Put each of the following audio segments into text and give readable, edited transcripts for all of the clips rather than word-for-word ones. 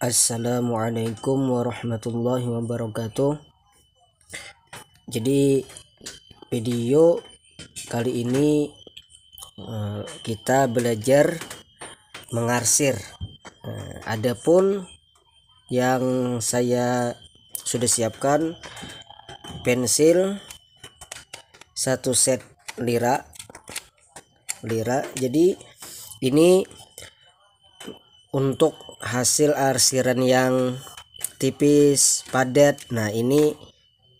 Assalamualaikum warahmatullahi wabarakatuh. Jadi video kali ini kita belajar mengarsir. Adapun yang saya sudah siapkan pensil satu set lira. Jadi ini untuk hasil arsiran yang tipis, padat. Nah, ini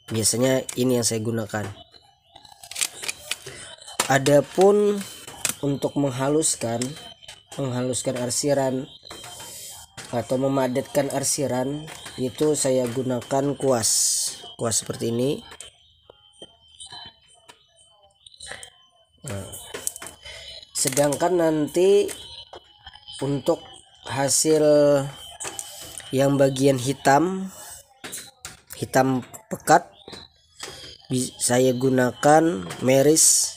biasanya ini yang saya gunakan. Adapun untuk menghaluskan arsiran atau memadatkan arsiran, itu saya gunakan kuas seperti ini. Sedangkan nanti untuk hasil yang bagian hitam pekat, saya gunakan Meris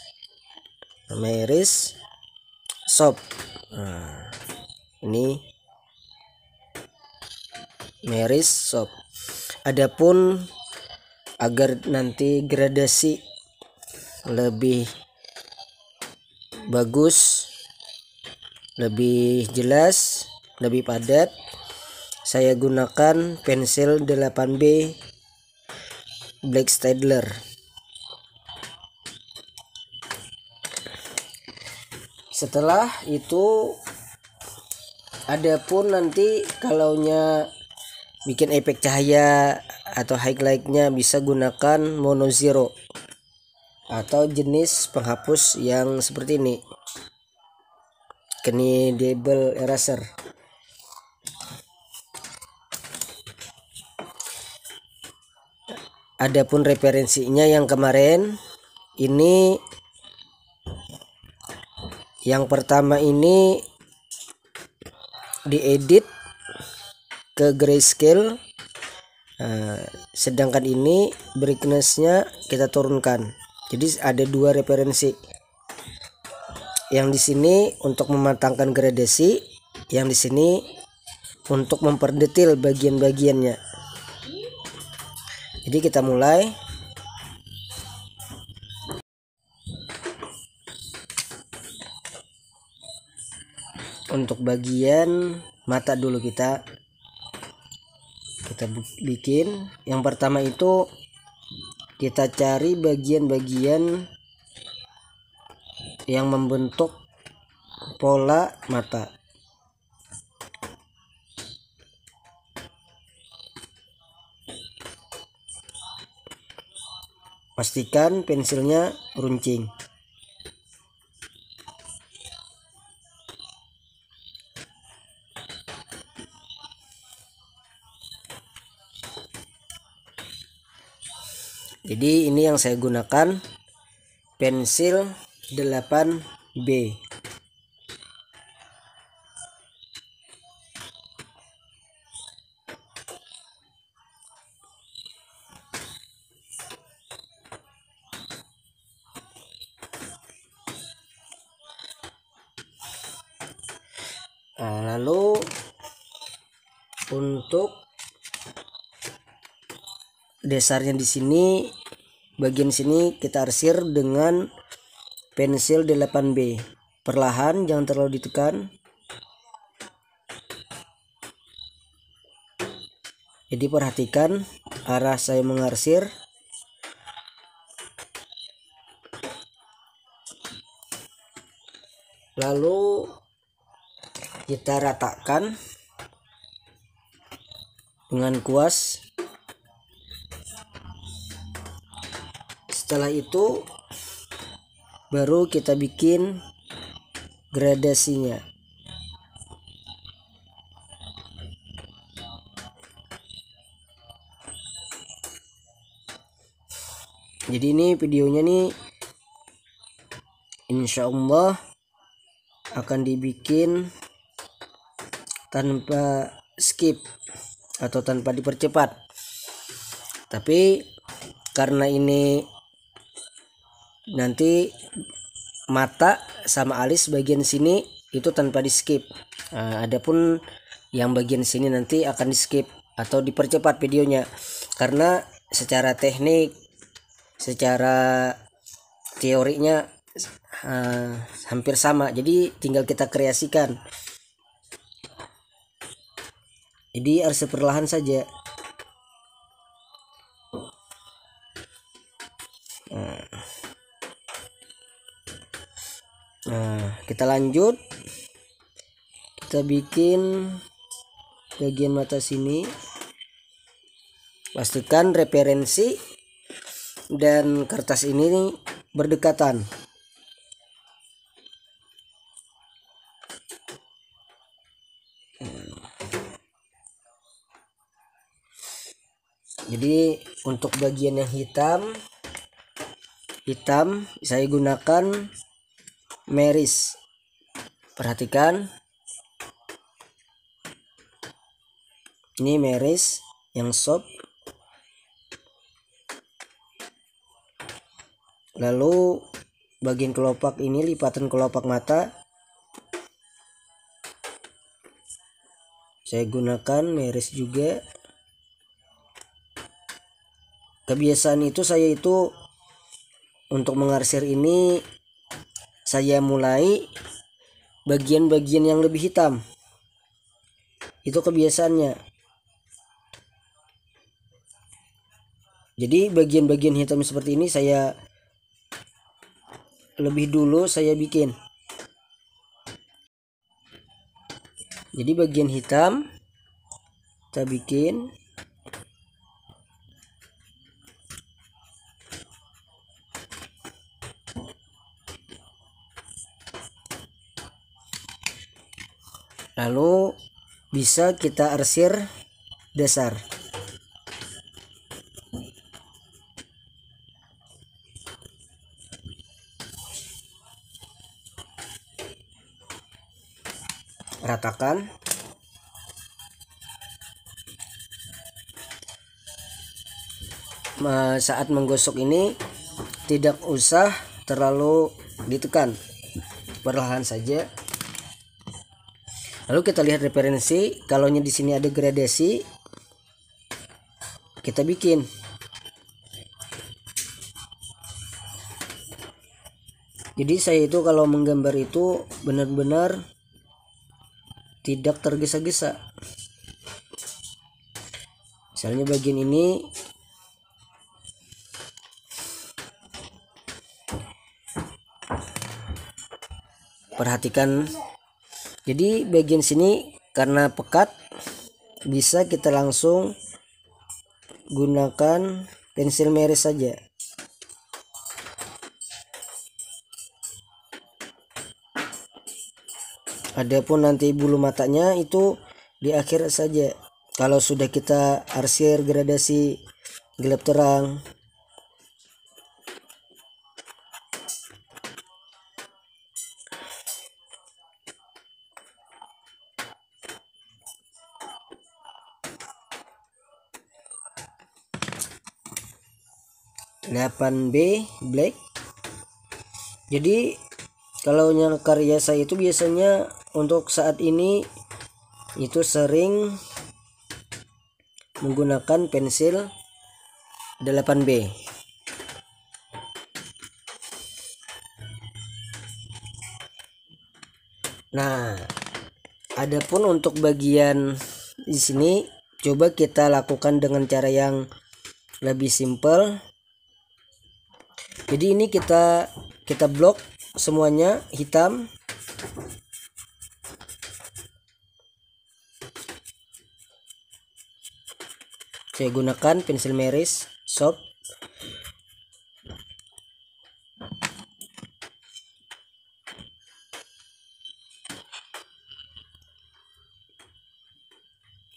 Soap. Ini Meris Soap. Adapun agar nanti gradasi lebih bagus, lebih jelas, lebih padat, saya gunakan pensil 8B Black Staedtler. Setelah itu, adapun nanti kalaunya bikin efek cahaya atau highlightnya, bisa gunakan mono zero atau jenis penghapus yang seperti ini, kneadable eraser. Adapun referensinya yang kemarin ini, yang pertama ini diedit ke grayscale, sedangkan ini brightnessnya kita turunkan. Jadi ada dua referensi. Yang di sini untuk mematangkan gradasi, yang di sini untuk memperdetil bagian-bagiannya. Jadi kita mulai. Untuk bagian mata dulu kita bikin. Yang pertama itu kita cari bagian-bagian yang membentuk pola mata. Pastikan pensilnya runcing. Jadi ini yang saya gunakan, pensil 8B. Lalu untuk dasarnya di sini, bagian sini kita arsir dengan pensil 8B. Perlahan, jangan terlalu ditekan. Jadi perhatikan arah saya mengarsir. Lalu kita ratakan dengan kuas. Setelah itu baru kita bikin gradasinya. Jadi ini videonya nih, insya Allah akan dibikin tanpa skip atau tanpa dipercepat. Tapi karena ini nanti mata sama alis bagian sini itu tanpa di skip. Adapun Yang bagian sini nanti akan di skip atau dipercepat videonya, karena secara teknik, secara teorinya hampir sama, jadi tinggal kita kreasikan. Jadi harus perlahan saja. Nah, kita lanjut. Kita bikin bagian mata sini. Pastikan referensi dan kertas ini berdekatan. Jadi untuk bagian yang hitam saya gunakan meris. Perhatikan, ini meris yang soft. Lalu bagian kelopak ini, lipatan kelopak mata, saya gunakan meris juga. Kebiasaan itu saya itu untuk mengarsir ini, saya mulai bagian-bagian yang lebih hitam. Itu kebiasaannya. Jadi bagian-bagian hitam seperti ini saya lebih dulu saya bikin. Jadi bagian hitam kita bikin. Lalu bisa kita arsir dasar. Ratakan. Saat menggosok ini tidak usah terlalu ditekan, perlahan saja. Lalu kita lihat referensi, kalau di sini ada gradasi, kita bikin. Jadi saya itu kalau menggambar itu benar-benar tidak tergesa-gesa. Misalnya bagian ini perhatikan. Jadi bagian sini karena pekat, bisa kita langsung gunakan pensil meris saja. Adapun nanti bulu matanya itu di akhir saja. Kalau sudah kita arsir gradasi gelap terang. B black. Jadi kalau yang karya saya itu biasanya untuk saat ini itu sering menggunakan pensil 8B. Nah, adapun untuk bagian di sini coba kita lakukan dengan cara yang lebih simpel. Jadi ini kita blok semuanya hitam. Saya gunakan pensil meris soft.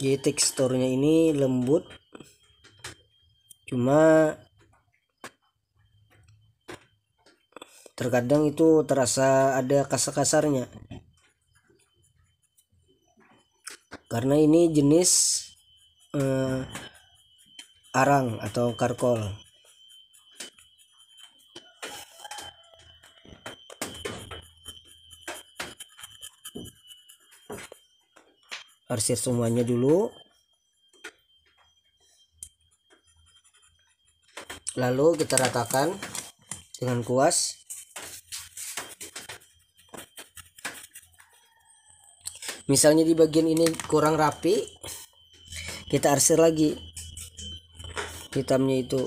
Jadi teksturnya ini lembut, cuma terkadang itu terasa ada kasar-kasarnya karena ini jenis arang atau karkol. arsir semuanya dulu, lalu kita ratakan dengan kuas. Misalnya di bagian ini kurang rapi, kita arsir lagi hitamnya itu.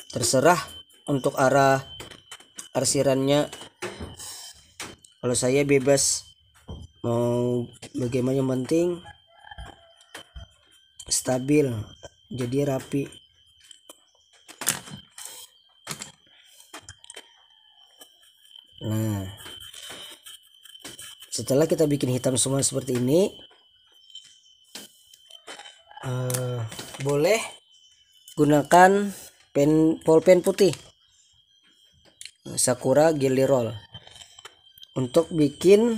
Terserah untuk arah arsirannya. Kalau saya bebas mau bagaimana, yang penting stabil jadi rapi. Nah, setelah kita bikin hitam semua seperti ini, boleh gunakan pulpen putih Sakura Gelly Roll untuk bikin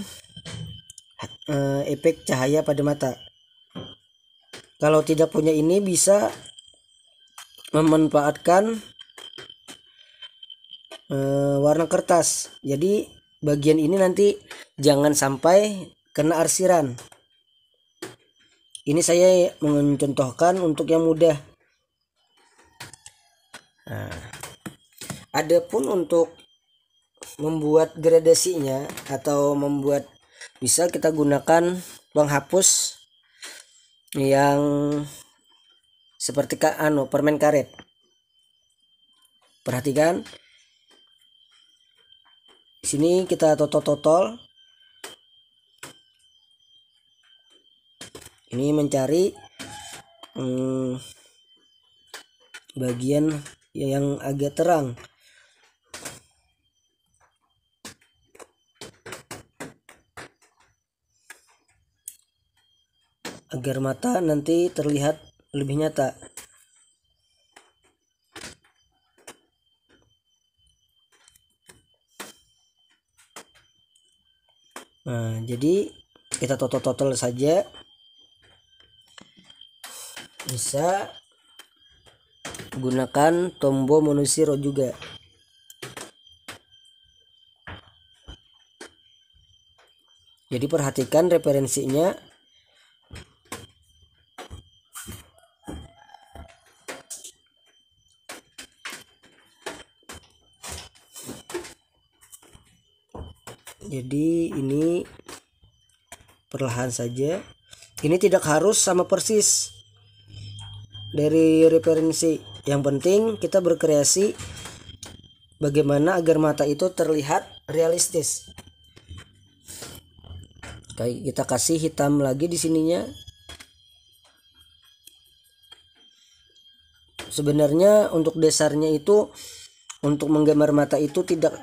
efek cahaya pada mata. Kalau tidak punya ini, bisa memanfaatkan warna kertas. Jadi bagian ini nanti jangan sampai kena arsiran. Ini saya mencontohkan untuk yang mudah. Nah, adapun untuk membuat gradasinya atau membuat, bisa kita gunakan penghapus yang seperti permen karet. Perhatikan di sini kita totol-totol. Ini mencari bagian yang agak terang. Agar mata nanti terlihat lebih nyata. Nah, jadi kita totol-totol saja. Bisa gunakan Tombow Monociro juga. Jadi perhatikan referensinya. Jadi ini perlahan saja. Ini tidak harus sama persis dari referensi. Yang penting kita berkreasi bagaimana agar mata itu terlihat realistis. Kayak kita kasih hitam lagi di sininya. Sebenarnya untuk dasarnya itu, untuk menggambar mata itu tidak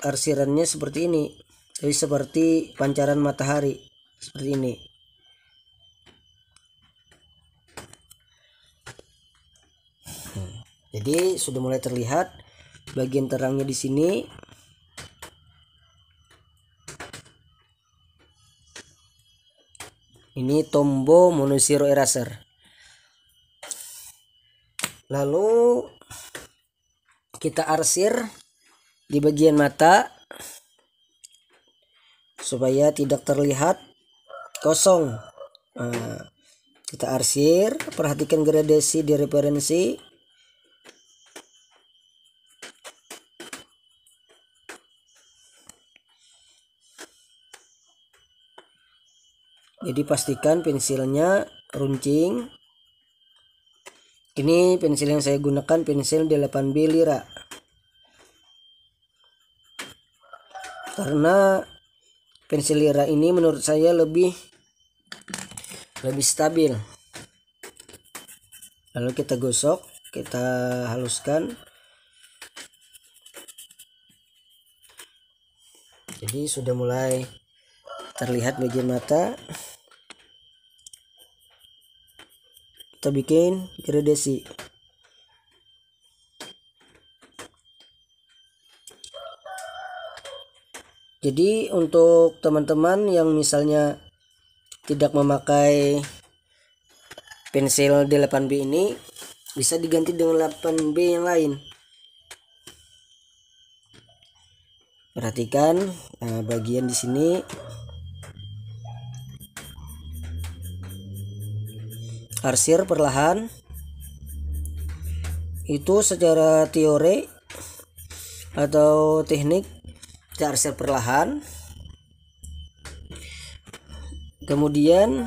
arsirannya seperti ini, tapi seperti pancaran matahari seperti ini. Jadi sudah mulai terlihat bagian terangnya di sini. Ini Tombow Monociro Eraser. Lalu kita arsir di bagian mata supaya tidak terlihat kosong. Nah, kita arsir, perhatikan gradasi di referensi. Jadi pastikan pensilnya runcing. Ini pensil yang saya gunakan, pensil 8B Lira. Karena pensil Lira ini menurut saya lebih stabil. Lalu kita gosok, kita haluskan. Jadi sudah mulai terlihat bagian mata. Kita bikin gradasi. Jadi untuk teman-teman yang misalnya tidak memakai pensil D8B ini, bisa diganti dengan 8B yang lain. Perhatikan bagian di sini. arsir perlahan. Itu secara teori atau teknik kita arsir perlahan. Kemudian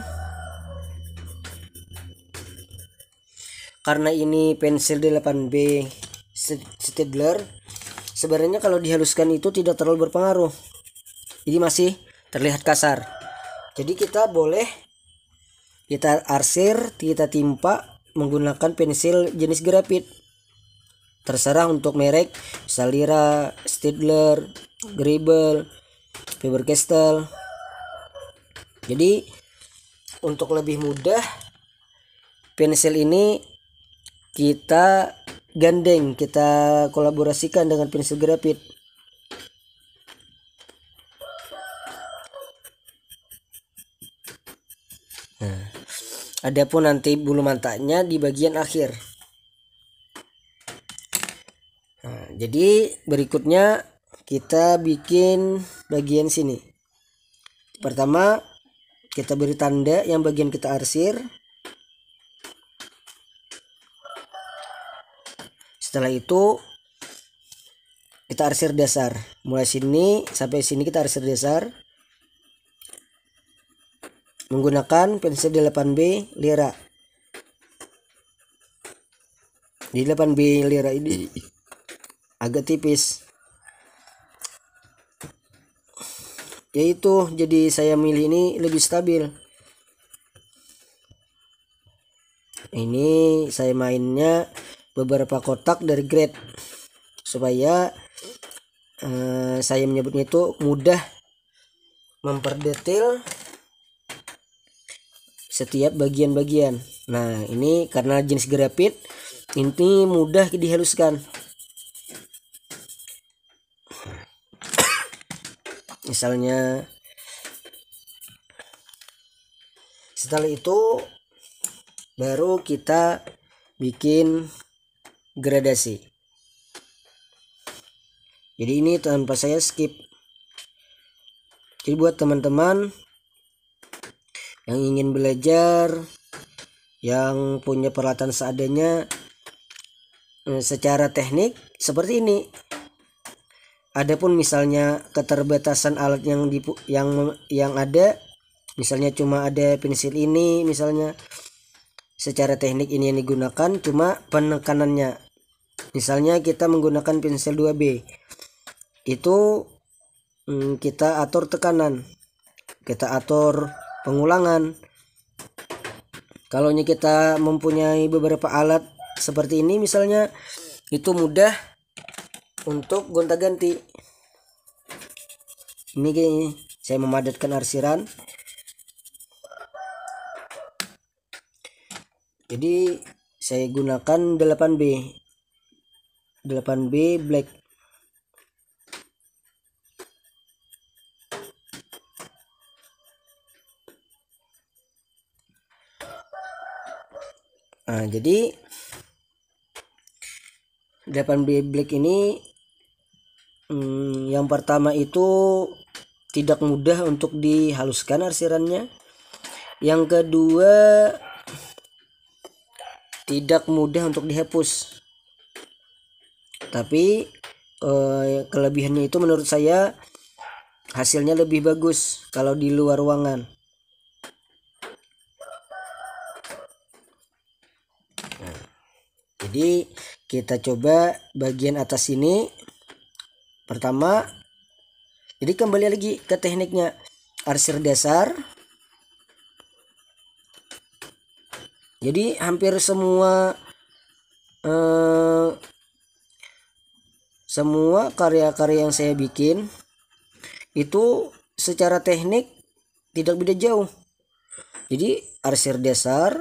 karena ini pensil 8B Staedtler, sebenarnya kalau dihaluskan itu tidak terlalu berpengaruh, jadi masih terlihat kasar. Jadi kita boleh kita arsir, kita timpa menggunakan pensil jenis grafit, terserah untuk merek, Salira, Staedtler, Greibel, Faber-Castell. Jadi untuk lebih mudah, pensil ini kita gandeng, kita kolaborasikan dengan pensil grafit. Nah, adapun nanti bulu mantaknya di bagian akhir. Nah, jadi berikutnya kita bikin bagian sini. Pertama kita beri tanda yang bagian kita arsir. Setelah itu kita arsir dasar. Mulai sini sampai sini kita arsir dasar menggunakan pensil 8B Lyra. Di 8B Lyra ini agak tipis, yaitu jadi saya milih ini lebih stabil. Ini saya mainnya beberapa kotak dari grade supaya saya menyebutnya itu mudah memperdetil setiap bagian-bagian. Nah, ini karena jenis grafit ini mudah dihaluskan. Misalnya setelah itu baru kita bikin gradasi. Jadi ini tanpa saya skip. Jadi buat teman-teman yang ingin belajar, yang punya peralatan seadanya secara teknik seperti ini. Adapun misalnya keterbatasan alat yang ada, misalnya cuma ada pensil ini, misalnya secara teknik ini yang digunakan cuma penekanannya. Misalnya kita menggunakan pensil 2B, itu kita atur tekanan, kita atur pengulangan. Kalau kita mempunyai beberapa alat seperti ini misalnya, itu mudah untuk gonta-ganti. Ini kayaknya saya memadatkan arsiran. Jadi saya gunakan 8B black. Nah, jadi 8B black ini yang pertama itu tidak mudah untuk dihaluskan arsirannya. Yang kedua tidak mudah untuk dihapus. Tapi kelebihannya itu menurut saya hasilnya lebih bagus kalau di luar ruangan. Nah, jadi kita coba bagian atas ini. Pertama, jadi kembali lagi ke tekniknya, arsir dasar. Jadi hampir semua karya-karya yang saya bikin itu secara teknik tidak beda jauh. Jadi arsir dasar.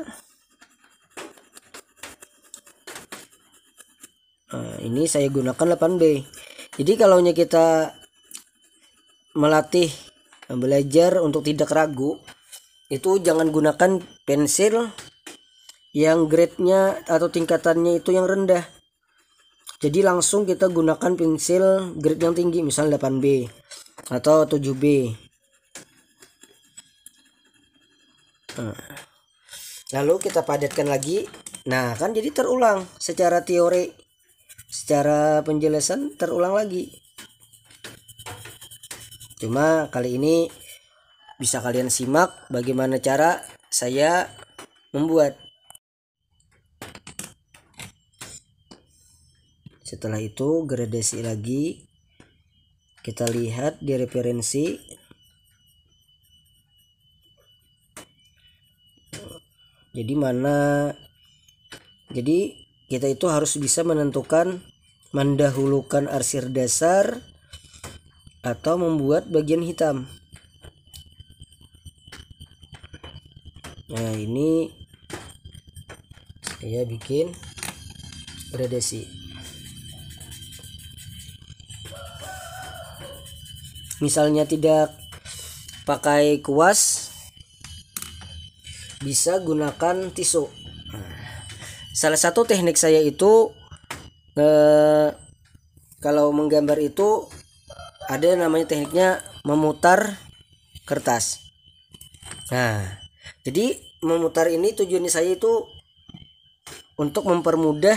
Nah, ini saya gunakan 8B. Jadi kalau kita melatih belajar untuk tidak ragu, itu jangan gunakan pensil yang grade-nya atau tingkatannya itu yang rendah. Jadi langsung kita gunakan pensil grade yang tinggi, misal 8B atau 7B. Nah, lalu kita padatkan lagi. Nah kan jadi terulang secara teori, secara penjelasan terulang lagi. Cuma kali ini bisa kalian simak bagaimana cara saya membuat. Setelah itu gradasi lagi, kita lihat di referensi. Jadi kita itu harus bisa menentukan mendahulukan arsir dasar atau membuat bagian hitam. Nah ini saya bikin gradasi. Misalnya tidak pakai kuas, bisa gunakan tisu. Salah satu teknik saya itu kalau menggambar itu ada namanya tekniknya memutar kertas. Nah jadi memutar ini tujuannya saya itu untuk mempermudah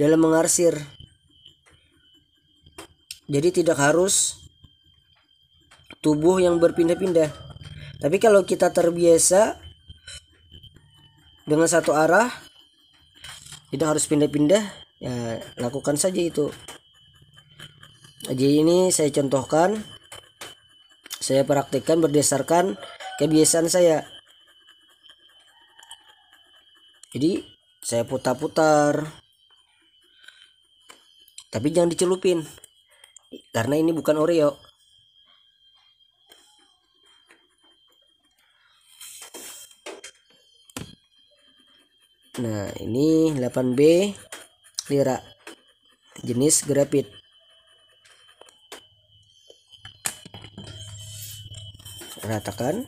dalam mengarsir. Jadi tidak harus tubuh yang berpindah-pindah. Tapi kalau kita terbiasa dengan satu arah, tidak harus pindah-pindah, ya lakukan saja itu. Jadi ini saya contohkan, saya praktikkan berdasarkan kebiasaan saya. Jadi saya putar-putar, tapi jangan dicelupin karena ini bukan Oreo. Nah ini 8B lira jenis grafit. Ratakan.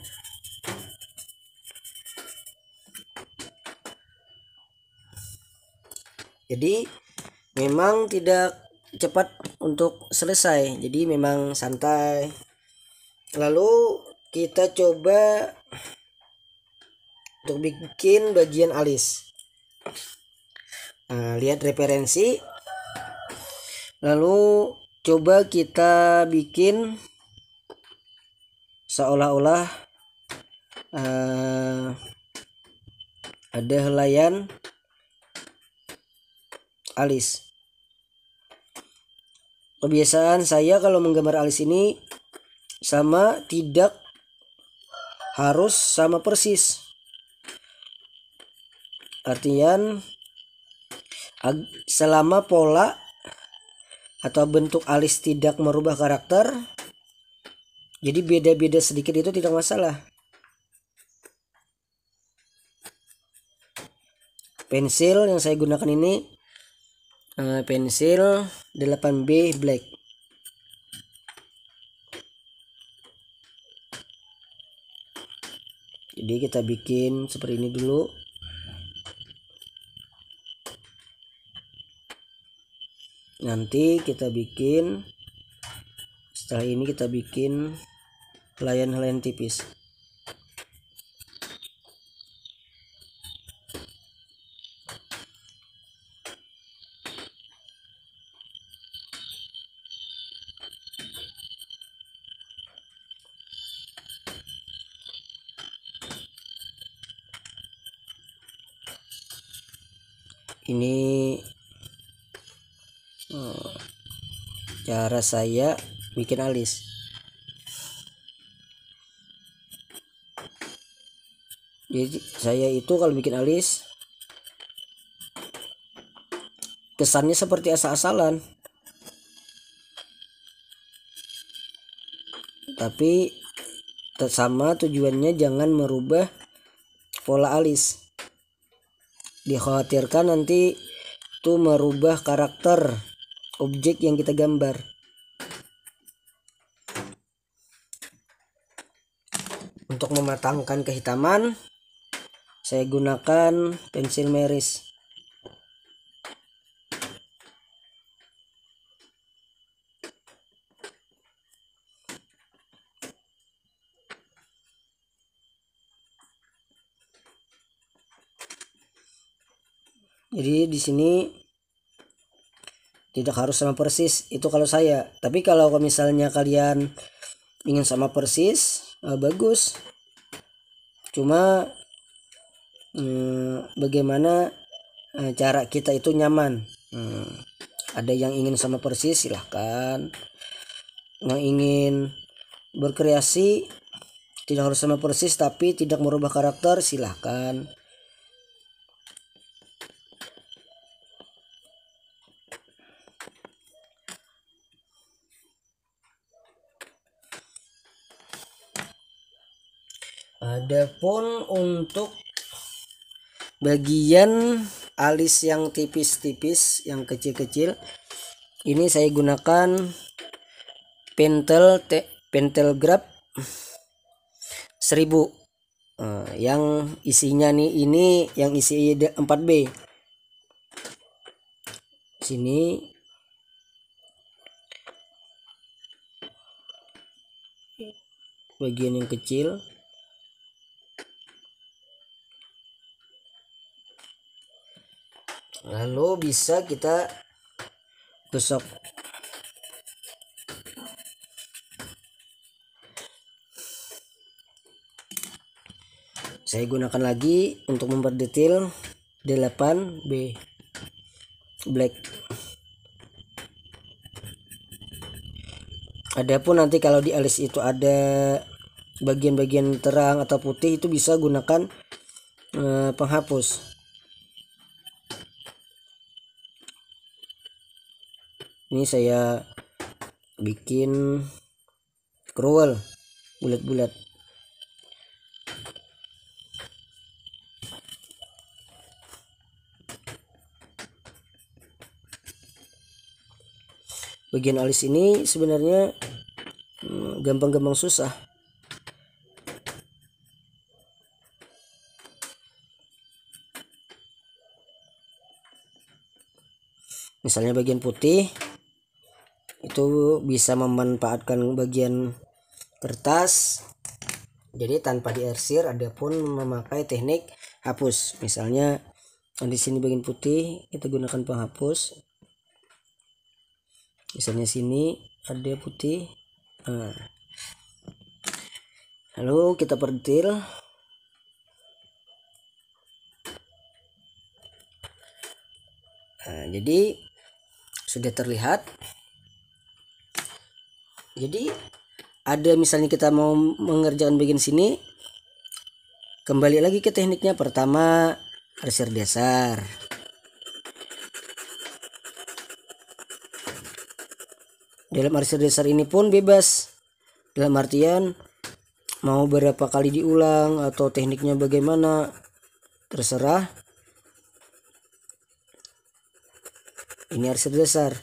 Jadi memang tidak cepat untuk selesai, jadi memang santai. Lalu kita coba untuk bikin bagian alis. Nah, lihat referensi, lalu coba kita bikin seolah-olah ada helaian alis. Kebiasaan saya kalau menggambar alis ini sama, tidak harus sama persis. Artinya selama pola atau bentuk alis tidak merubah karakter, jadi beda-beda sedikit itu tidak masalah. Pensil yang saya gunakan ini pensil 8B black. Jadi kita bikin seperti ini dulu. Nanti kita bikin, setelah ini kita bikin helaian-helaian tipis. Ini cara saya bikin alis. Jadi saya itu kalau bikin alis kesannya seperti asal-asalan, tapi sama tujuannya jangan merubah pola alis. Dikhawatirkan nanti itu merubah karakter objek yang kita gambar. Untuk mematangkan kehitaman, saya gunakan pensil meris. Jadi di sini tidak harus sama persis, itu kalau saya. Tapi kalau misalnya kalian ingin sama persis, bagus. Cuma bagaimana cara kita itu nyaman. Ada yang ingin sama persis, silahkan. Yang ingin berkreasi tidak harus sama persis tapi tidak merubah karakter, silahkan. Adapun untuk bagian alis yang tipis-tipis, yang kecil-kecil, ini saya gunakan pentel grab 1000. Yang isinya nih, ini yang isi 4B. Sini bagian yang kecil. Lalu bisa kita gosok. Saya gunakan lagi untuk memperdetail 8B black. Adapun nanti kalau di alis itu ada bagian-bagian terang atau putih, itu bisa gunakan penghapus. Ini saya bikin scroll bulat-bulat. Bagian alis ini sebenarnya gampang-gampang susah. Misalnya bagian putih itu bisa memanfaatkan bagian kertas, jadi tanpa diarsir. Adapun memakai teknik hapus, misalnya di sini bagian putih kita gunakan penghapus. Misalnya sini ada putih, lalu kita perdetail. Jadi sudah terlihat. Jadi ada misalnya kita mau mengerjakan bagian sini, kembali lagi ke tekniknya. Pertama arsir dasar, dalam arsir dasar ini pun bebas, dalam artian mau berapa kali diulang atau tekniknya bagaimana terserah. Ini arsir dasar.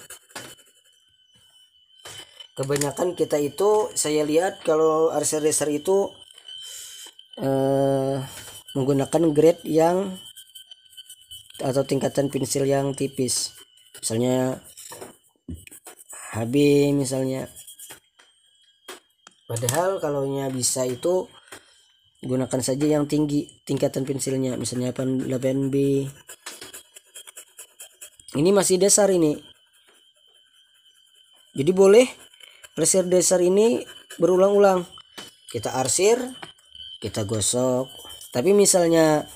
Kebanyakan kita itu saya lihat kalau arsir dasar itu menggunakan grade yang atau tingkatan pensil yang tipis, misalnya HB misalnya. Padahal kalau bisa itu gunakan saja yang tinggi tingkatan pensilnya, misalnya 8B. Ini masih dasar ini, jadi boleh arsir dasar ini berulang-ulang. Kita arsir, kita gosok. Tapi misalnya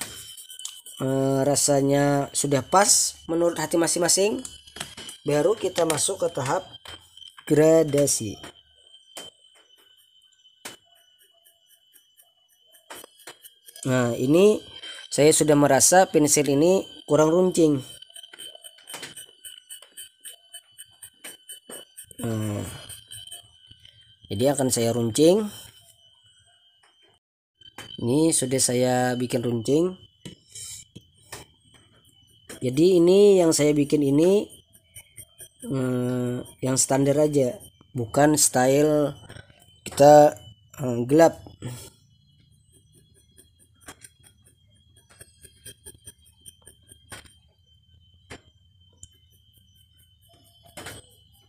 rasanya sudah pas menurut hati masing-masing, baru kita masuk ke tahap gradasi. Nah, ini saya sudah merasa pensil ini kurang runcing. Jadi akan saya runcing. Ini sudah saya bikin runcing. Jadi ini yang saya bikin ini yang standar aja, bukan style kita gelap.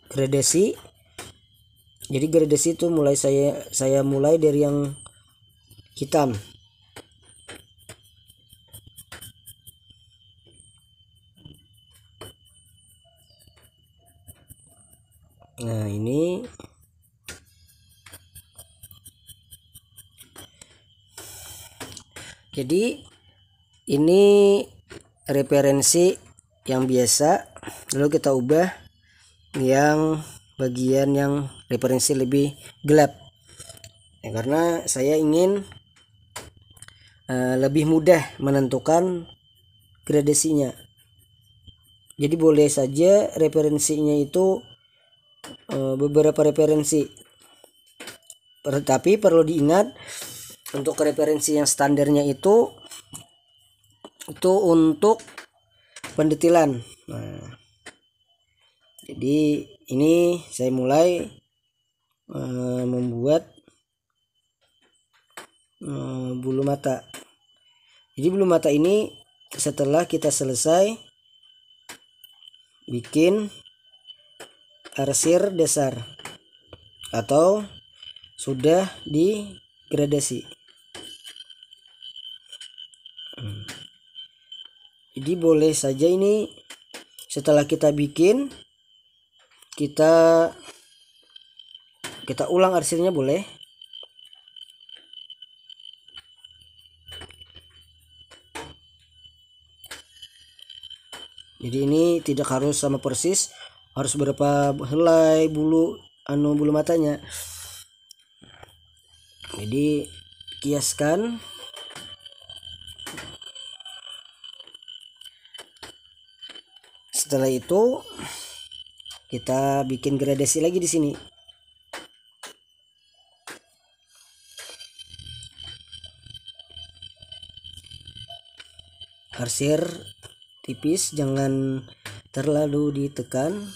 Gradasi. Jadi gradasi itu mulai saya mulai dari yang hitam. Jadi ini referensi yang biasa, lalu kita ubah yang bagian yang referensi lebih gelap ya, karena saya ingin lebih mudah menentukan gradasinya. Jadi boleh saja referensinya itu beberapa referensi, tapi perlu diingat untuk referensi yang standarnya itu untuk pendetilan. Nah, jadi ini saya mulai membuat bulu mata. Jadi bulu mata ini setelah kita selesai bikin arsir dasar atau sudah digradasi. Jadi boleh saja ini setelah kita bikin kita ulang arsirnya boleh. Jadi ini tidak harus sama persis, harus berapa helai bulu matanya. Jadi kiaskan. Setelah itu kita bikin gradasi lagi di sini. Arsir tipis, jangan terlalu ditekan.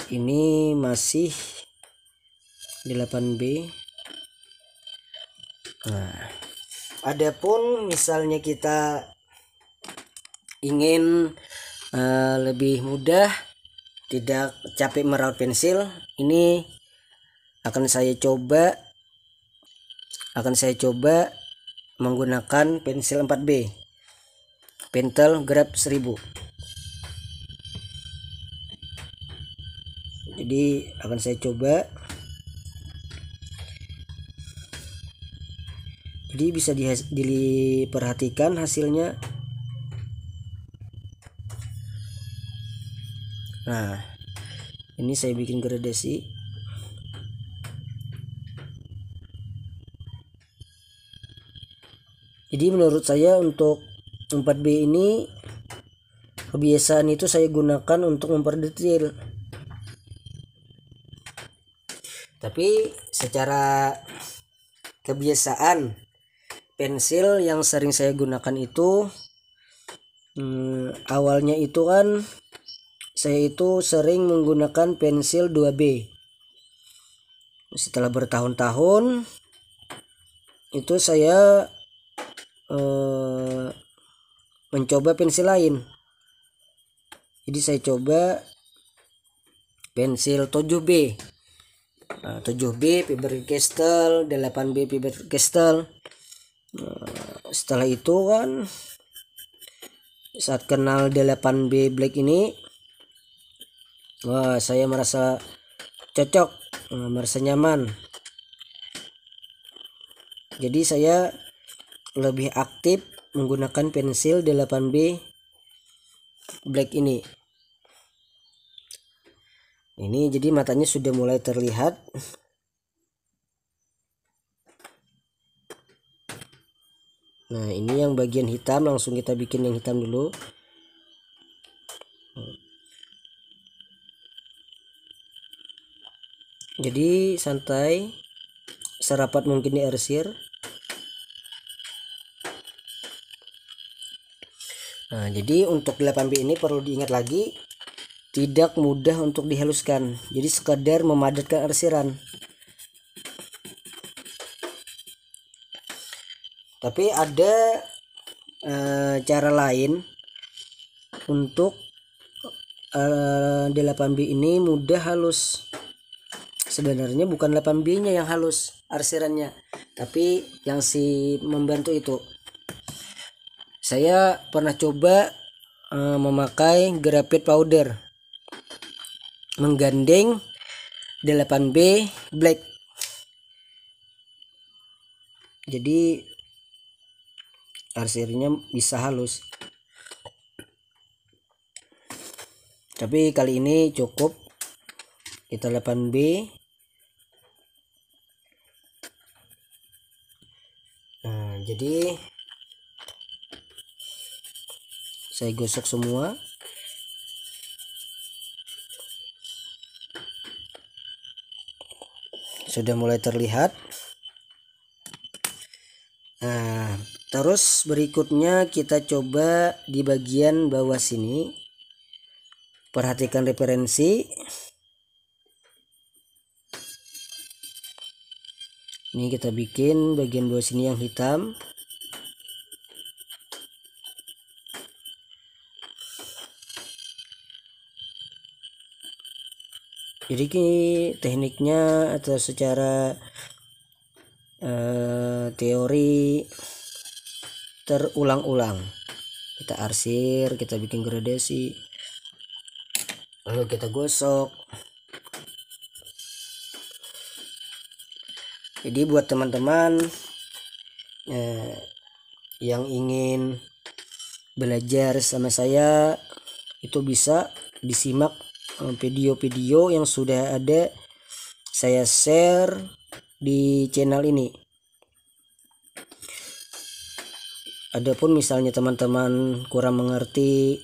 Ini masih 8B. Nah, adapun misalnya kita ingin lebih mudah, tidak capek merawat pensil, ini akan saya coba menggunakan pensil 4B Pentel Grab 1000. Jadi akan saya coba. Jadi bisa diperhatikan hasilnya. Nah, ini saya bikin gradasi. Jadi menurut saya untuk 4B ini kebiasaan itu saya gunakan untuk memperdetil. Tapi secara kebiasaan pensil yang sering saya gunakan itu awalnya itu kan saya itu sering menggunakan pensil 2B. Setelah bertahun-tahun itu saya mencoba pensil lain. Jadi saya coba pensil 7B. 7B Faber-Castell, 8B Faber-Castell. Setelah itu kan saat kenal 8B Black ini, wah, saya merasa cocok, merasa nyaman. Jadi saya lebih aktif menggunakan pensil 8B Black ini. Ini jadi matanya sudah mulai terlihat. Nah, ini yang bagian hitam, langsung kita bikin yang hitam dulu. Jadi santai, serapat mungkin di arsir. Nah, jadi untuk 8B ini perlu diingat lagi, tidak mudah untuk dihaluskan. Jadi sekadar memadatkan arsiran. Tapi ada cara lain untuk 8B ini mudah halus. Sebenarnya bukan 8B nya yang halus arsirannya, tapi yang si membantu itu. Saya pernah coba memakai graphite powder, menggandeng 8B black. Jadi arsirnya bisa halus, tapi kali ini cukup kita 8B. Nah, jadi saya gosok semua. Sudah mulai terlihat. Nah, terus berikutnya kita coba di bagian bawah sini. Perhatikan referensi. Ini kita bikin bagian bawah sini yang hitam. Jadi tekniknya atau secara teori terulang-ulang. Kita arsir, kita bikin gradasi, lalu kita gosok. Jadi buat teman-teman yang ingin belajar sama saya, itu bisa disimak video-video yang sudah ada saya share di channel ini. Adapun misalnya teman-teman kurang mengerti,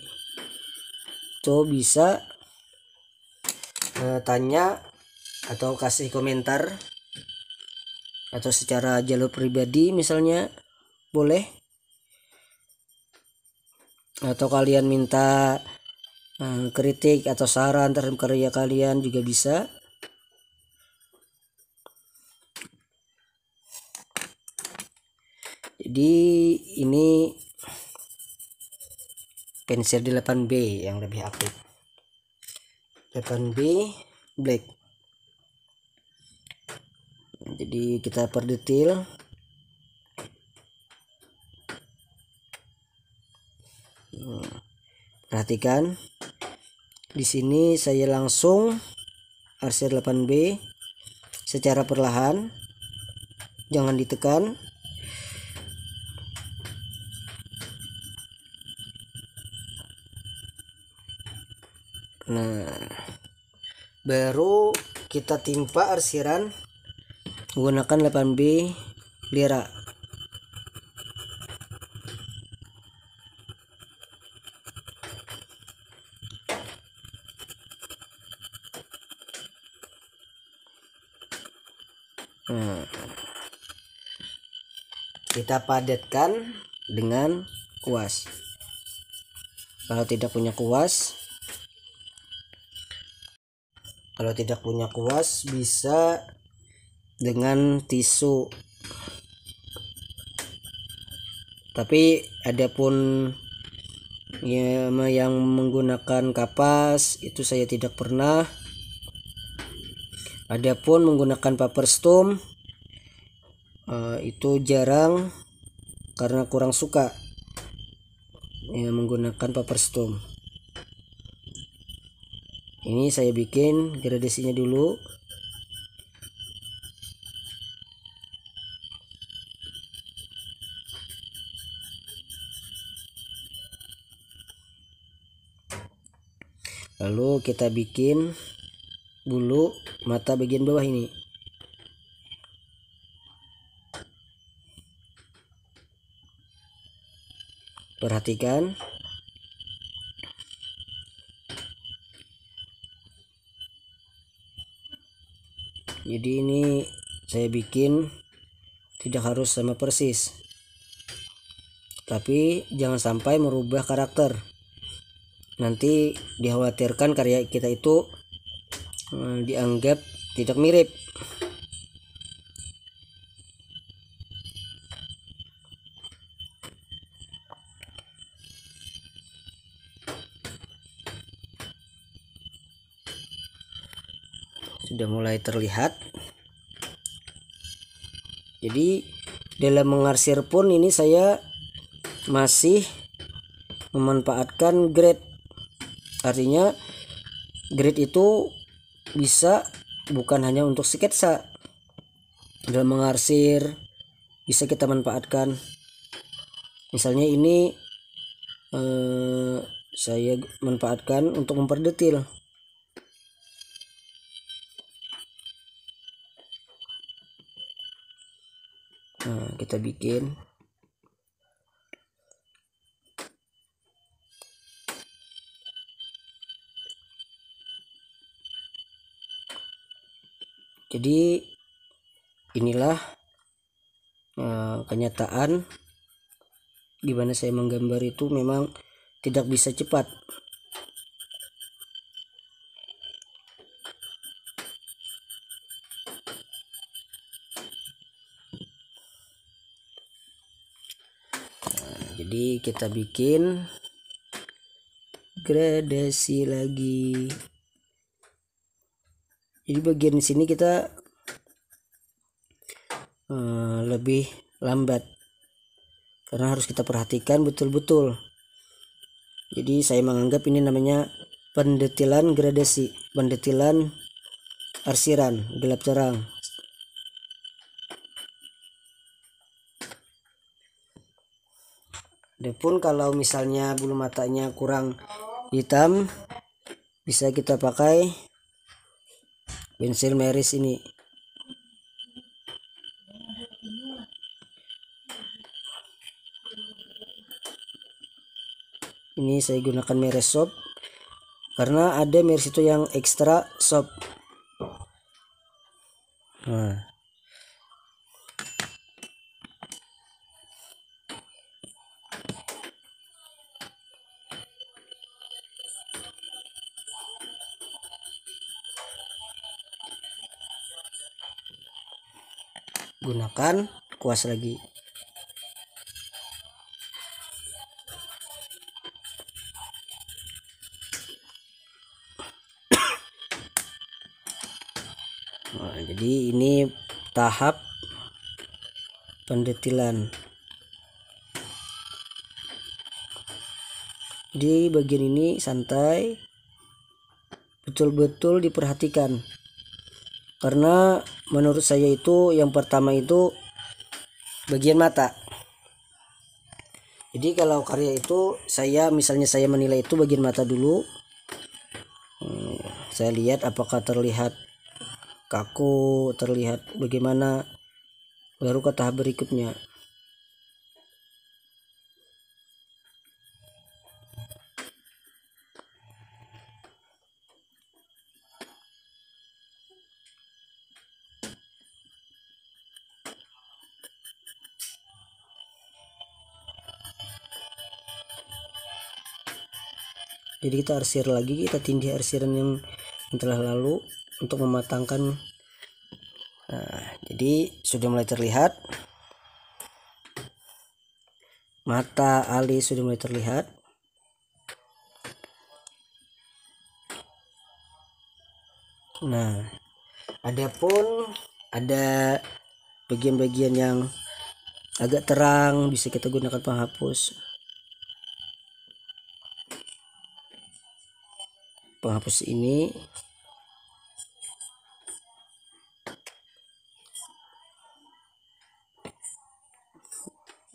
tuh bisa tanya atau kasih komentar, atau secara jalur pribadi misalnya boleh, atau kalian minta kritik atau saran terhadap karya kalian juga bisa. Jadi ini pensil 8B yang lebih aktif, 8B black. Jadi kita perdetil. Perhatikan di sini saya langsung arsir 8B secara perlahan, jangan ditekan. Nah, baru kita timpa arsiran menggunakan 8B lira. Nah, kita padatkan dengan kuas. Kalau tidak punya kuas, bisa dengan tisu. Tapi adapun yang menggunakan kapas itu saya tidak pernah. Adapun menggunakan paper stump itu jarang karena kurang suka menggunakan paper stump. Ini saya bikin gradasinya dulu. Lalu kita bikin bulu mata bagian bawah ini. Perhatikan. Jadi ini saya bikin tidak harus sama persis, tapi jangan sampai merubah karakter. Nanti dikhawatirkan karya kita itu dianggap tidak mirip. Sudah mulai terlihat. Jadi dalam mengarsir pun ini saya masih memanfaatkan grade. Artinya grade itu bisa bukan hanya untuk sketsa. Dalam mengarsir bisa kita manfaatkan. Misalnya ini saya manfaatkan untuk memperdetil. Nah, kita bikin. Jadi inilah kenyataan gimana saya menggambar itu memang tidak bisa cepat. Jadi kita bikin gradasi lagi. Jadi bagian sini kita lebih lambat karena harus kita perhatikan betul-betul. Jadi saya menganggap ini namanya pendetilan gradasi, pendetilan arsiran gelap terang. Adapun kalau misalnya bulu matanya kurang hitam, bisa kita pakai pensil meris ini. Ini saya gunakan meres soft karena ada meres itu yang ekstra soft. Nah, gunakan kuas lagi. Nah, jadi ini tahap pendetilan. Di bagian ini santai, betul-betul diperhatikan, karena menurut saya itu yang pertama itu bagian mata. Jadi kalau karya itu misalnya saya menilai itu bagian mata dulu. Saya lihat apakah terlihat kaku, terlihat bagaimana, baru ke tahap berikutnya. Jadi kita arsir lagi, kita tindih arsiran yang telah lalu untuk mematangkan. Nah, jadi sudah mulai terlihat, mata alis sudah mulai terlihat. Nah, adapun ada bagian-bagian yang agak terang, bisa kita gunakan penghapus. Penghapus ini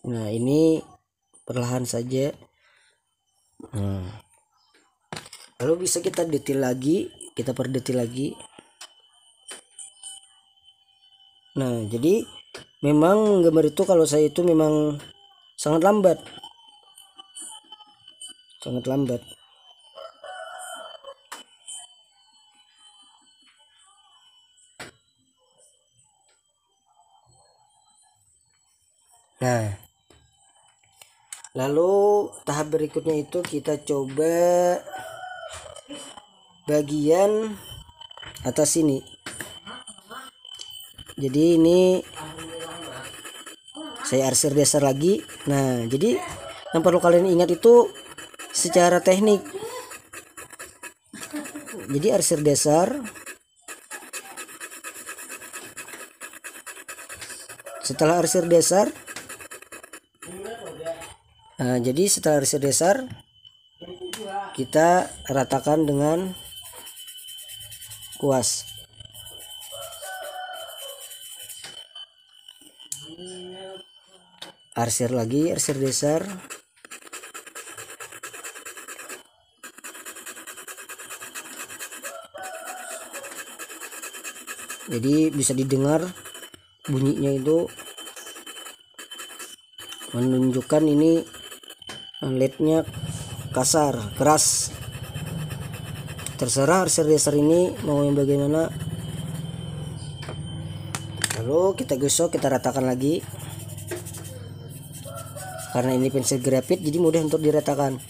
nah ini perlahan saja. Lalu bisa kita detail lagi, kita perdetil lagi. Nah, jadi memang gambar itu kalau saya itu memang sangat lambat, sangat lambat. Nah, lalu tahap berikutnya itu kita coba bagian atas ini. Jadi ini saya arsir dasar lagi. Nah, jadi yang perlu kalian ingat itu secara teknik. Jadi arsir dasar, setelah arsir dasar, nah, jadi setelah arsir dasar kita ratakan dengan kuas. arsir lagi, arsir dasar. Jadi bisa didengar bunyinya itu menunjukkan ini LED-nya kasar, keras. Terserah arsir dasar ini mau yang bagaimana. Lalu kita gosok, kita ratakan lagi. Karena ini pensil grafit jadi mudah untuk diratakan.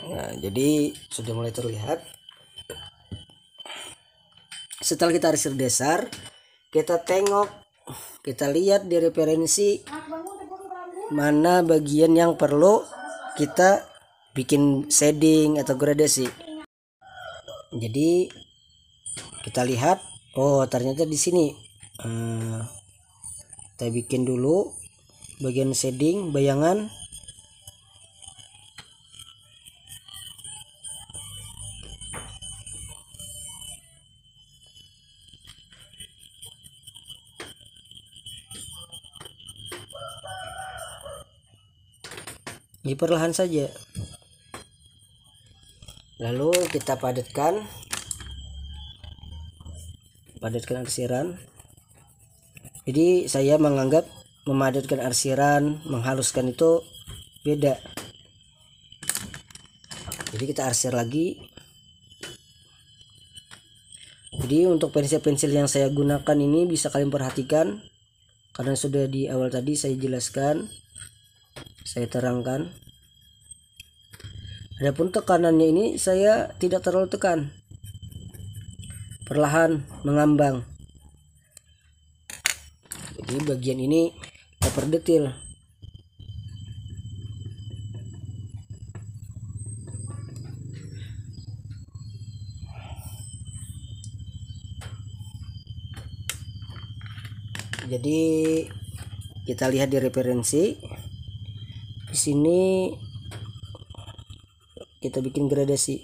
Nah, jadi sudah mulai terlihat. Setelah kita arsir dasar, kita tengok, kita lihat di referensi mana bagian yang perlu kita bikin shading atau gradasi. Jadi kita lihat, oh ternyata di sini kita bikin dulu bagian shading, bayangan. Ini perlahan saja. Lalu kita padatkan arsiran. Jadi saya menganggap memadatkan arsiran, menghaluskan itu beda. Jadi kita arsir lagi. Jadi untuk pensil-pensil yang saya gunakan ini bisa kalian perhatikan, karena sudah di awal tadi saya jelaskan, saya terangkan. Adapun tekanannya ini saya tidak terlalu tekan, perlahan mengambang. Jadi bagian ini kita perdetil. Jadi kita lihat di referensi. Di sini kita bikin gradasi.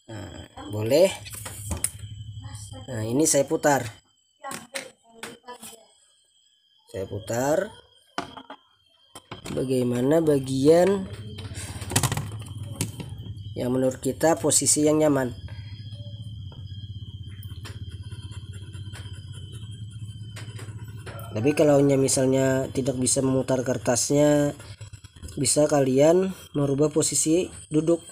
Nah, boleh. Nah, ini saya putar. Saya putar. Bagaimana bagian yang menurut kita posisi yang nyaman. Tapi kalau misalnya tidak bisa memutar kertasnya, bisa kalian merubah posisi duduk.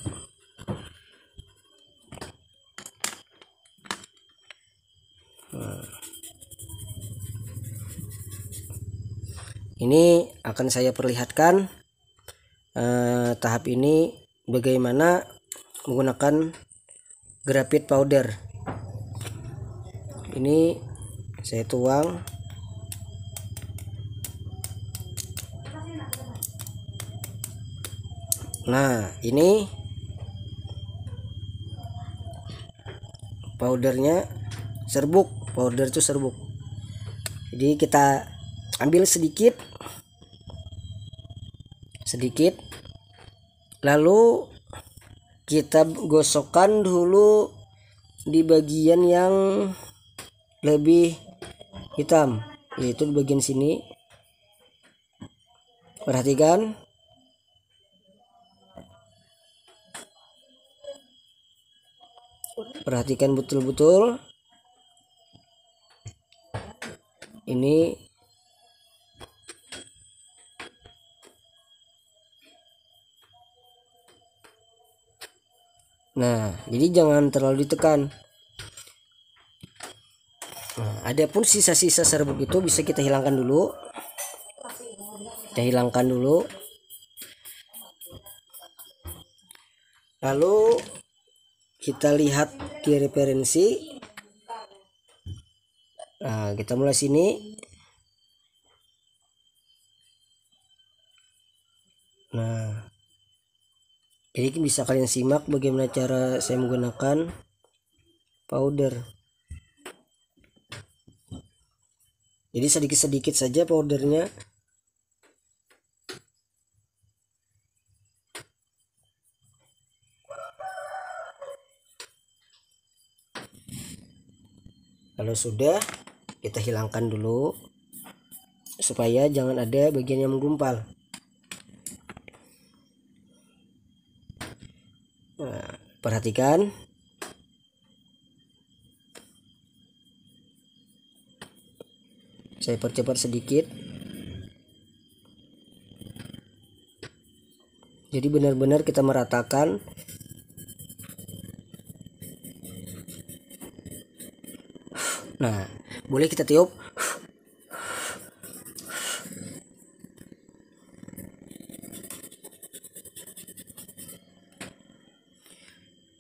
Nah, ini akan saya perlihatkan tahap ini bagaimana menggunakan grafit powder. Ini saya tuang. Nah, ini powdernya serbuk, powder itu serbuk. Jadi kita ambil sedikit, lalu kita gosokkan dulu di bagian yang lebih hitam, yaitu di bagian sini. Perhatikan. Perhatikan betul-betul. Ini nah, jadi jangan terlalu ditekan. Nah, adapun sisa-sisa serbuk itu bisa kita hilangkan dulu. Lalu kita lihat di referensi. Nah, kita mulai sini. Nah, jadi bisa kalian simak bagaimana cara saya menggunakan powder. Jadi sedikit-sedikit saja powdernya. Kalau sudah, kita hilangkan dulu supaya jangan ada bagian yang menggumpal. Nah, perhatikan. Saya percepat sedikit. Jadi benar-benar kita meratakan. Nah, boleh kita tiup.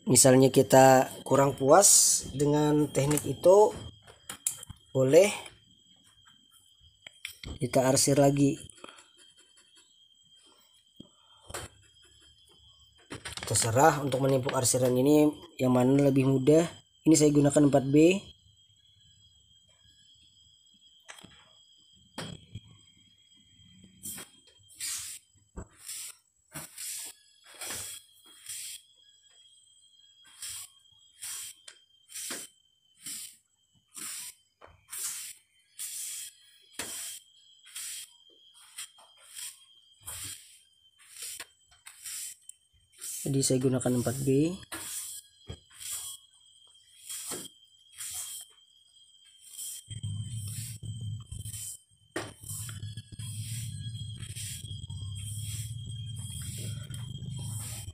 Misalnya kita kurang puas dengan teknik itu, boleh kita arsir lagi. Terserah untuk menimpuk arsiran ini yang mana lebih mudah. Ini saya gunakan 4B. Jadi saya gunakan 4B.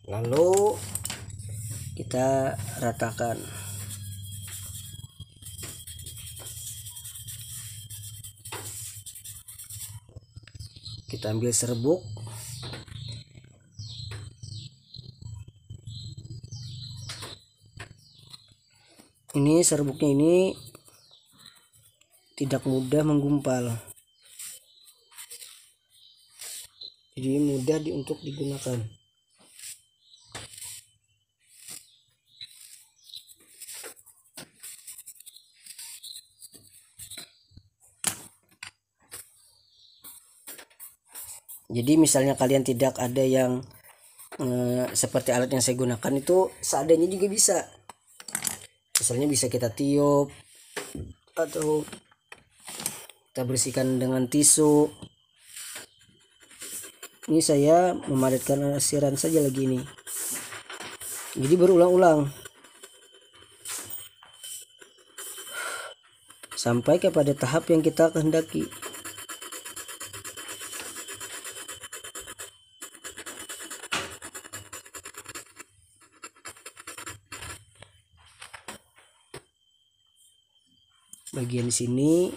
Lalu kita ratakan. Kita ambil serbuk. Ini serbuknya ini tidak mudah menggumpal, jadi mudah untuk digunakan. Jadi misalnya kalian tidak ada yang seperti alat yang saya gunakan, itu seadanya juga bisa. Misalnya bisa kita tiup atau kita bersihkan dengan tisu. Ini saya memadatkan arsiran saja lagi ini. Jadi berulang-ulang sampai kepada tahap yang kita kehendaki. Bagian sini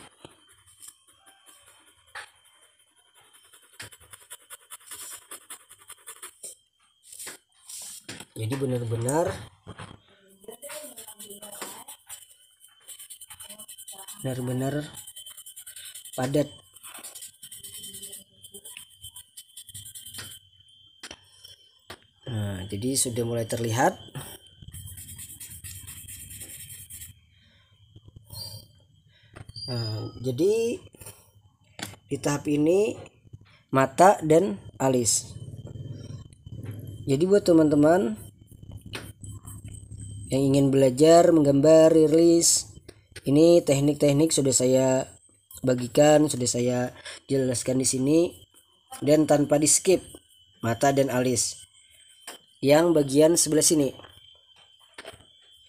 jadi benar-benar padat. Nah, jadi sudah mulai terlihat. Nah, jadi di tahap ini mata dan alis. Jadi buat teman-teman yang ingin belajar menggambar rilis, ini teknik-teknik sudah saya bagikan, sudah saya jelaskan di sini, dan tanpa di skip mata dan alis yang bagian sebelah sini.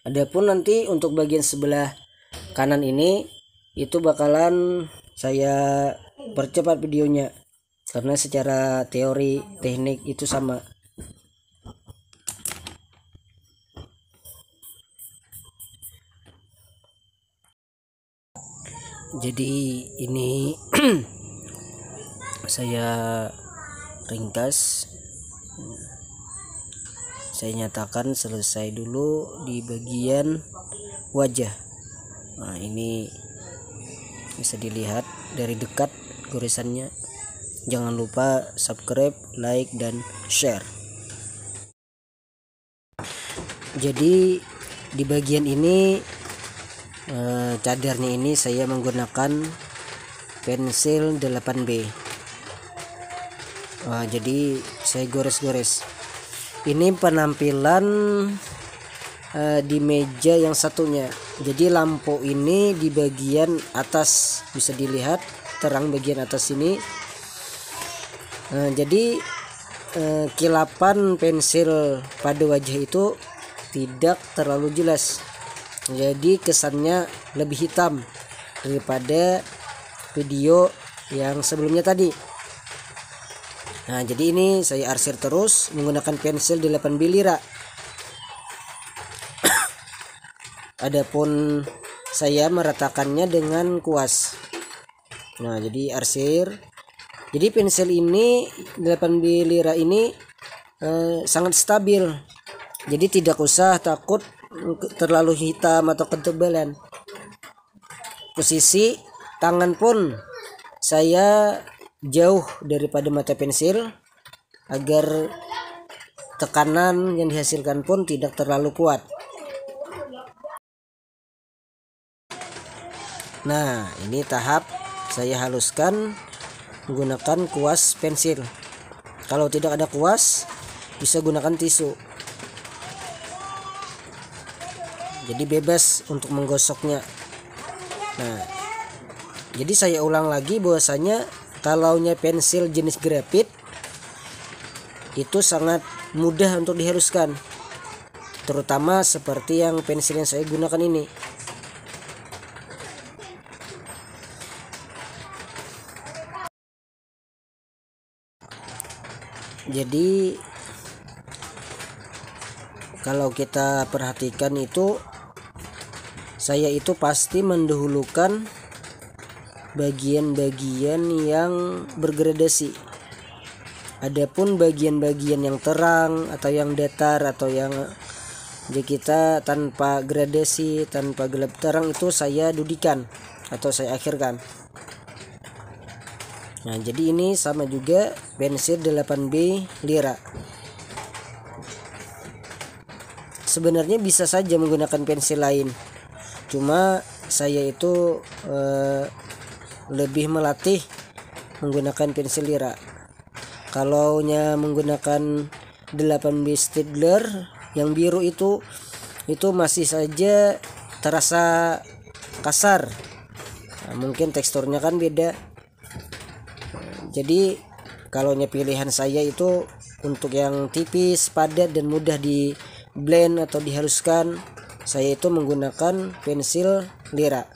Adapun nanti untuk bagian sebelah kanan ini itu bakalan saya percepat videonya karena secara teori teknik itu sama. Jadi ini saya ringkas, saya nyatakan selesai dulu di bagian wajah. Nah, ini bisa dilihat dari dekat goresannya. Jangan lupa subscribe, like, dan share. Jadi di bagian ini cadarnya ini saya menggunakan pensil 8B. Jadi saya gores-gores. Ini penampilan di meja yang satunya. Jadi lampu ini di bagian atas bisa dilihat terang bagian atas ini. Jadi kilapan pensil pada wajah itu tidak terlalu jelas. Jadi kesannya lebih hitam daripada video yang sebelumnya tadi. Nah, jadi ini saya arsir terus menggunakan pensil 8B lira. Adapun saya meratakannya dengan kuas. Nah, jadi arsir. Jadi pensil ini 8B lira ini sangat stabil. Jadi tidak usah takut terlalu hitam atau ketebalan. Posisi tangan pun saya jauh daripada mata pensil agar tekanan yang dihasilkan pun tidak terlalu kuat. Nah, ini tahap saya haluskan menggunakan kuas pensil. Kalau tidak ada kuas, bisa gunakan tisu. Jadi bebas untuk menggosoknya. Nah, jadi saya ulang lagi bahwasanya kalaunya pensil jenis grafit itu sangat mudah untuk dihaluskan. Terutama seperti yang pensil yang saya gunakan ini. Jadi kalau kita perhatikan itu, saya itu pasti mendahulukan bagian-bagian yang bergradasi. Adapun bagian-bagian yang terang atau yang datar atau yang jadi kita tanpa gradasi, tanpa gelap terang itu saya dudikan atau saya akhirkan. Nah, jadi ini sama juga pensil 8B lira. Sebenarnya bisa saja menggunakan pensil lain, cuma saya itu lebih melatih menggunakan pensil lira. Kalaunya menggunakan 8B Staedtler yang biru itu masih saja terasa kasar. Nah, mungkin teksturnya kan beda. Jadi kalaunya pilihan saya itu untuk yang tipis, padat dan mudah di blend atau dihaluskan, saya itu menggunakan pensil lira.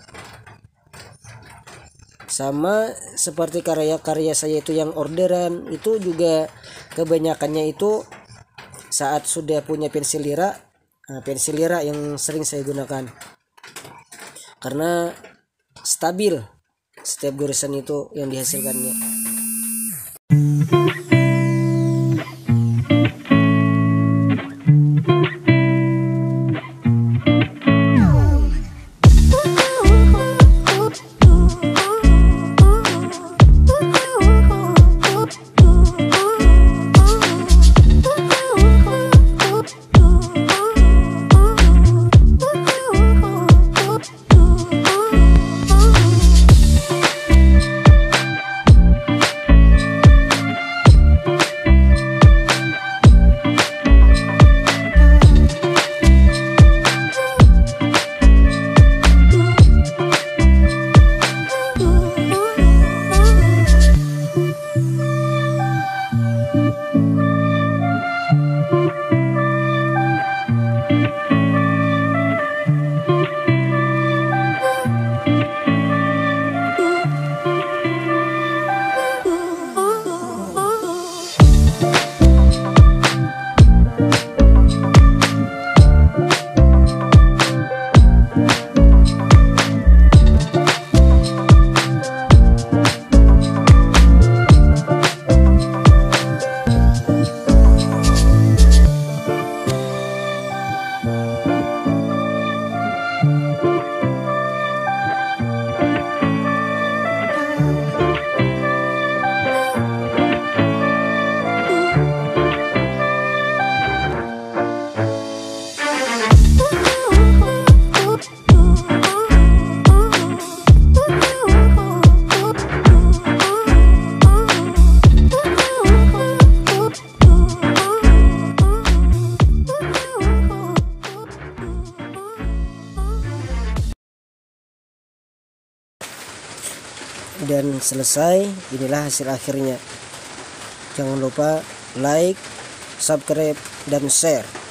Sama seperti karya-karya saya itu yang orderan, itu juga kebanyakannya itu saat sudah punya pensil lira yang sering saya gunakan. Karena stabil setiap goresan itu yang dihasilkannya. dan selesai. Inilah hasil akhirnya. Jangan lupa like, subscribe, dan share.